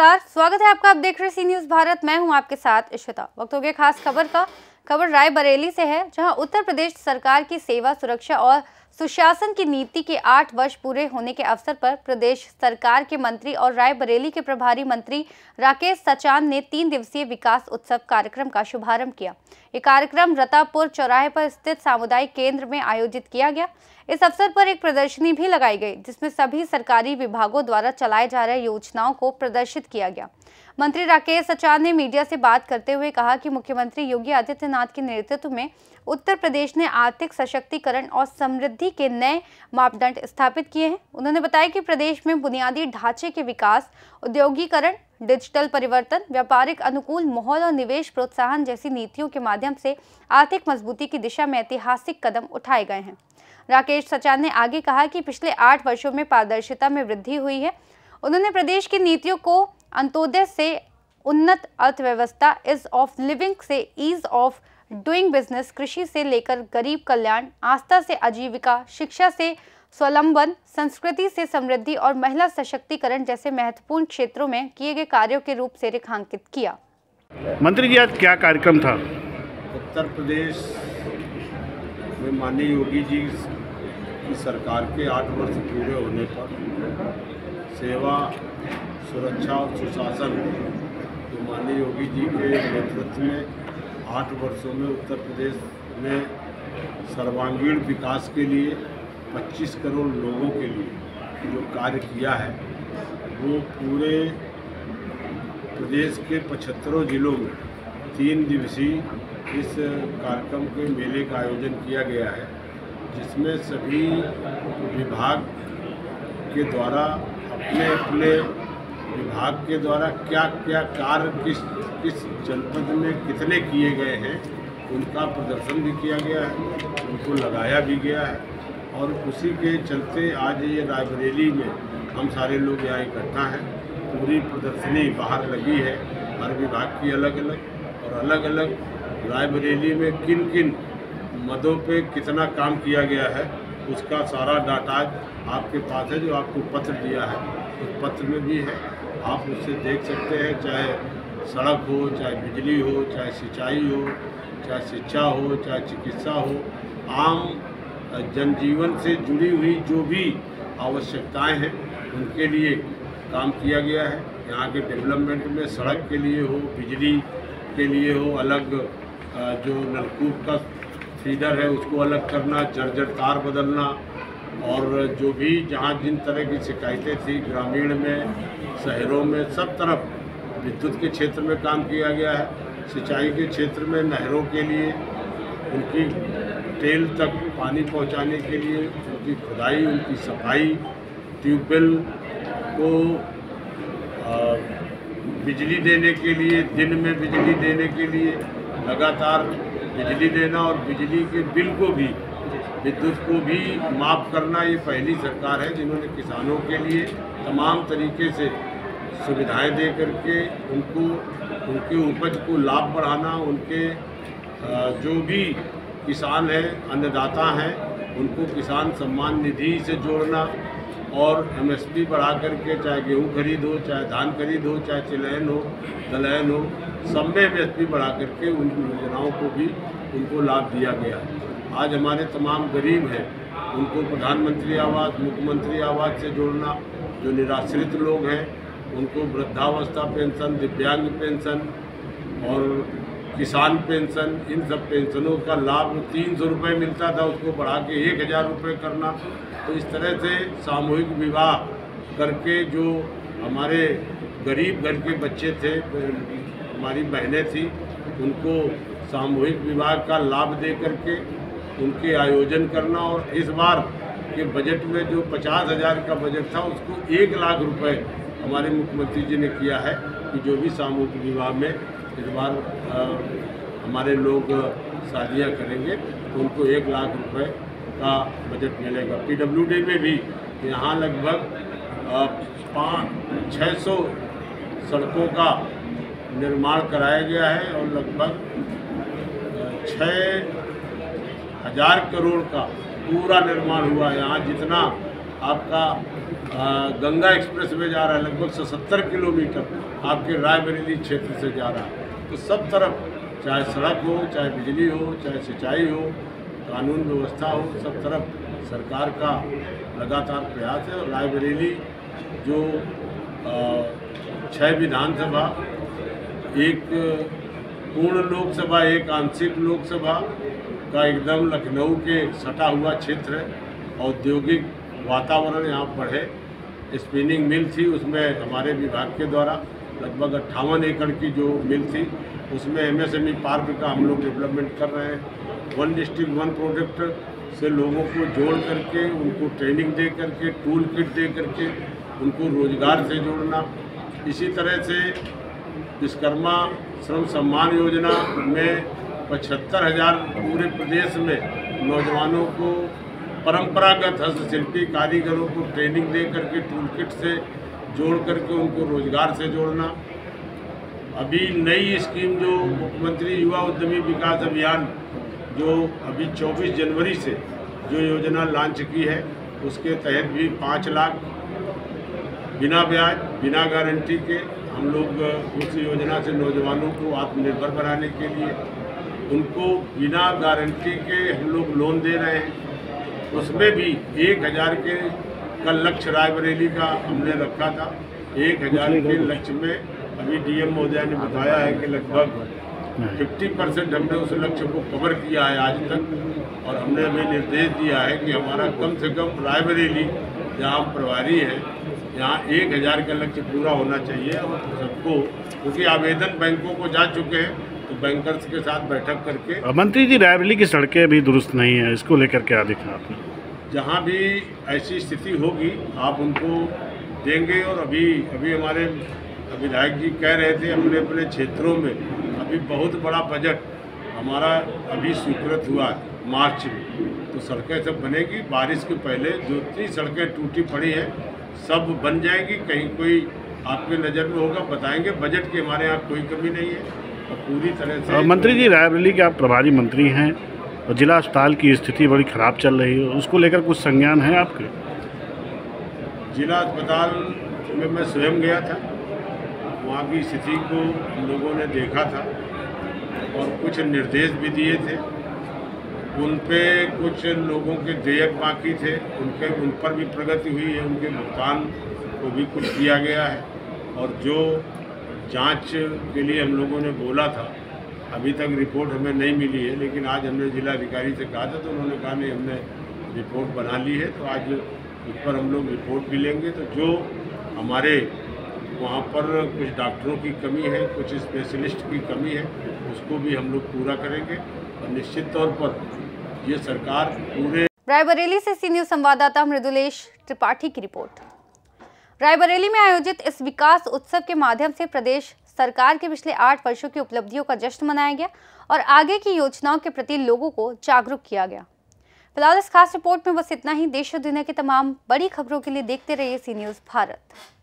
नमस्कार, स्वागत है आपका। आप देख रहे सी न्यूज़ भारत। मैं हूं आपके साथ इशिता। वक्त हो गया खास खबर का। खबर रायबरेली से है, जहां उत्तर प्रदेश सरकार की सेवा, सुरक्षा और सुशासन की नीति के 8 वर्ष पूरे होने के अवसर पर प्रदेश सरकार के मंत्री और रायबरेली के प्रभारी मंत्री राकेश सचान ने 3 दिवसीय विकास उत्सव कार्यक्रम का शुभारंभ किया। ये कार्यक्रम रतापुर चौराहे पर स्थित सामुदायिक केंद्र में आयोजित किया गया। इस अवसर पर एक प्रदर्शनी भी लगाई गई, जिसमें सभी सरकारी विभागों द्वारा चलाए जा रहे योजनाओं को प्रदर्शित किया गया। मंत्री राकेश सचान ने मीडिया से बात करते हुए कहा कि मुख्यमंत्री योगी आदित्यनाथ के नेतृत्व में उत्तर प्रदेश ने आर्थिक सशक्तिकरण और समृद्धि के नए मापदंड स्थापित किए हैं। उन्होंने बताया कि प्रदेश में बुनियादी ढांचे के विकास, औद्योगिकरण, डिजिटल परिवर्तन, व्यापारिक अनुकूल माहौल और निवेश प्रोत्साहन जैसी नीतियों के माध्यम से आर्थिक मजबूती की दिशा में ऐतिहासिक कदम उठाए गए हैं। राकेश सचान ने आगे कहा कि पिछले 8 वर्षों में पारदर्शिता में वृद्धि हुई है। उन्होंने प्रदेश की नीतियों को अंत्योदय से उन्नत अर्थव्यवस्था, ईज ऑफ लिविंग से ईज ऑफ डूइंग बिजनेस, कृषि से लेकर गरीब कल्याण, आस्था से आजीविका, शिक्षा से स्वावलंबन, संस्कृति से समृद्धि और महिला सशक्तिकरण जैसे महत्वपूर्ण क्षेत्रों में किए गए कार्यों के रूप से रेखांकित किया। मंत्री जी, आज क्या कार्यक्रम था? उत्तर प्रदेश में माननीय योगी जी की सरकार के 8 वर्ष पूरे होने पर सेवा, सुरक्षा और सुशासन तो माननीय योगी जी के नेतृत्व में 8 वर्षों में उत्तर प्रदेश में सर्वांगीण विकास के लिए 25 करोड़ लोगों के लिए जो कार्य किया है, वो पूरे प्रदेश के 75 जिलों में 3 दिवसीय इस कार्यक्रम के मेले का आयोजन किया गया है, जिसमें सभी विभाग के द्वारा अपने अपने विभाग के द्वारा क्या क्या कार्य किस जनपद में कितने किए गए हैं, उनका प्रदर्शन भी किया गया है, उनको लगाया भी गया है। और उसी के चलते आज ये रायबरेली में हम सारे लोग यहाँ इकट्ठा हैं। पूरी प्रदर्शनी बाहर लगी है, हर विभाग की अलग अलग, और अलग अलग रायबरेली में किन किन मदों पे कितना काम किया गया है, उसका सारा डाटा आपके पास है, जो आपको पत्र दिया है उस पत्र में भी है। आप उससे देख सकते हैं, चाहे सड़क हो, चाहे बिजली हो, चाहे सिंचाई हो, चाहे शिक्षा हो, चाहे चिकित्सा हो, आम जनजीवन से जुड़ी हुई जो भी आवश्यकताएं हैं, उनके लिए काम किया गया है। यहाँ के डेवलपमेंट में सड़क के लिए हो, बिजली के लिए हो, अलग जो नलकूप का फीडर है उसको अलग करना, जर्जर तार बदलना, और जो भी जहाँ जिन तरह की शिकायतें थी ग्रामीण में, शहरों में, सब तरफ विद्युत के क्षेत्र में काम किया गया है। सिंचाई के क्षेत्र में नहरों के लिए, उनकी टेल तक पानी पहुँचाने के लिए उनकी खुदाई, उनकी सफाई, ट्यूबवेल को बिजली देने के लिए, दिन में बिजली देने के लिए लगातार बिजली देना, और बिजली के बिल को भी, विद्युत को भी माफ़ करना। ये पहली सरकार है जिन्होंने किसानों के लिए तमाम तरीके से सुविधाएं दे करके उनके उपज को लाभ बढ़ाना, उनके जो भी किसान हैं, अन्नदाता हैं, उनको किसान सम्मान निधि से जोड़ना, और एमएसपी बढ़ा करके, चाहे गेहूँ खरीद हो, चाहे धान खरीद हो, चाहे तिलहन हो, दलहन हो, सब में एमएसपी बढ़ा करके उन योजनाओं को भी उनको लाभ दिया गया है। आज हमारे तमाम गरीब हैं, उनको प्रधानमंत्री आवास, मुख्यमंत्री आवास से जोड़ना, जो निराश्रित लोग हैं उनको वृद्धावस्था पेंशन, दिव्यांग पेंशन और किसान पेंशन, इन सब पेंशनों का लाभ 300 रुपये मिलता था, उसको बढ़ा के 1000 रुपये करना। तो इस तरह से सामूहिक विवाह करके जो हमारे गरीब घर के बच्चे थे, हमारी बहनें थी, उनको सामूहिक विवाह का लाभ दे करके उनके आयोजन करना। और इस बार के बजट में जो 50,000 का बजट था, उसको 1 लाख रुपए हमारे मुख्यमंत्री जी ने किया है कि जो भी सामूहिक विवाह में इस बार हमारे लोग शादियाँ करेंगे तो उनको 1 लाख रुपए का बजट मिलेगा। पीडब्ल्यूडी में भी यहाँ लगभग 600 सड़कों का निर्माण कराया गया है, और लगभग 6000 करोड़ का पूरा निर्माण हुआ। यहाँ जितना आपका गंगा एक्सप्रेस वे जा रहा है, लगभग 170 किलोमीटर आपके रायबरेली क्षेत्र से जा रहा है। तो सब तरफ, चाहे सड़क हो, चाहे बिजली हो, चाहे सिंचाई हो, कानून व्यवस्था हो, सब तरफ सरकार का लगातार प्रयास है। और रायबरेली जो 6 विधानसभा, एक पूर्ण लोकसभा, एक आंशिक लोकसभा का एकदम लखनऊ के सटा हुआ क्षेत्र है। औद्योगिक वातावरण यहाँ पर है। स्पिनिंग मिल थी, उसमें हमारे विभाग के द्वारा लगभग 58 एकड़ की जो मिल थी, उसमें एमएसएमई पार्क का हम लोग डेवलपमेंट कर रहे हैं। 1 डिस्ट्रिक्ट 1 प्रोडक्ट से लोगों को जोड़ करके, उनको ट्रेनिंग दे करके, टूल किट दे करके उनको रोजगार से जोड़ना। इसी तरह से विश्वकर्मा श्रम सम्मान योजना में 75,000 पूरे प्रदेश में नौजवानों को, परंपरागत हस्तशिल्पी कारीगरों को ट्रेनिंग दे करके टूल किट से जोड़ करके उनको रोजगार से जोड़ना। अभी नई स्कीम जो मुख्यमंत्री युवा उद्यमी विकास अभियान जो अभी 24 जनवरी से जो योजना लॉन्च की है, उसके तहत भी 5 लाख बिना ब्याज, बिना गारंटी के हम लोग उस योजना से नौजवानों को आत्मनिर्भर बनाने के लिए उनको बिना गारंटी के हम लोग लोन दे रहे हैं। उसमें भी 1,000 के का लक्ष्य रायबरेली का हमने रखा था। 1,000 के लक्ष्य में अभी डीएम महोदय ने बताया है कि लगभग 50% हमने उस लक्ष्य को कवर किया है आज तक। और हमने अभी निर्देश दिया है कि हमारा कम से कम रायबरेली जहाँ प्रभारी है, यहाँ 1,000 का लक्ष्य पूरा होना चाहिए। और सबको, क्योंकि आवेदन बैंकों को जा चुके हैं, तो बैंकर्स के साथ बैठक करके। मंत्री जी, रायबरेली की सड़कें भी दुरुस्त नहीं है, इसको लेकर क्या देखा आपने? जहाँ भी ऐसी स्थिति होगी आप उनको देंगे। और अभी हमारे विधायक जी कह रहे थे अपने अपने क्षेत्रों में अभी बहुत बड़ा बजट हमारा अभी स्वीकृत हुआ है मार्च में, तो सड़कें सब बनेगी। बारिश के पहले जो जितनी सड़कें टूटी पड़ी हैं सब बन जाएगी। कहीं कोई आपके नज़र में होगा, बताएंगे। बजट की हमारे यहाँ कोई कमी नहीं है और पूरी तरह से। मंत्री जी, रायबरेली के आप प्रभारी मंत्री हैं और जिला अस्पताल की स्थिति बड़ी खराब चल रही है, उसको लेकर कुछ संज्ञान है आपके? जिला अस्पताल में मैं स्वयं गया था, वहाँ की स्थिति को हम लोगों ने देखा था और कुछ निर्देश भी दिए थे। उन पे कुछ लोगों के देयक बाकी थे, उन पर भी प्रगति हुई है, उनके भुगतान को भी कुछ किया गया है। और जो जांच के लिए हम लोगों ने बोला था, अभी तक रिपोर्ट हमें नहीं मिली है, लेकिन आज हमने जिलाधिकारी से कहा था तो उन्होंने कहा नहीं, हमने रिपोर्ट बना ली है। तो आज उस पर हम लोग रिपोर्ट भी लेंगे। तो जो हमारे वहाँ पर कुछ डॉक्टरों की कमी है, कुछ स्पेशलिस्ट की कमी है, उसको भी हम लोग पूरा करेंगे। और निश्चित तौर पर ये सरकार पूरे। रायबरेली से सी न्यूज़ संवाददाता मृदुलेश त्रिपाठी की रिपोर्ट। रायबरेली में आयोजित इस विकास उत्सव के माध्यम से प्रदेश सरकार के पिछले 8 वर्षों की उपलब्धियों का जश्न मनाया गया और आगे की योजनाओं के प्रति लोगों को जागरूक किया गया। फिलहाल इस खास रिपोर्ट में बस इतना ही। देश और दुनिया की तमाम बड़ी खबरों के लिए देखते रहिए सी न्यूज़ भारत।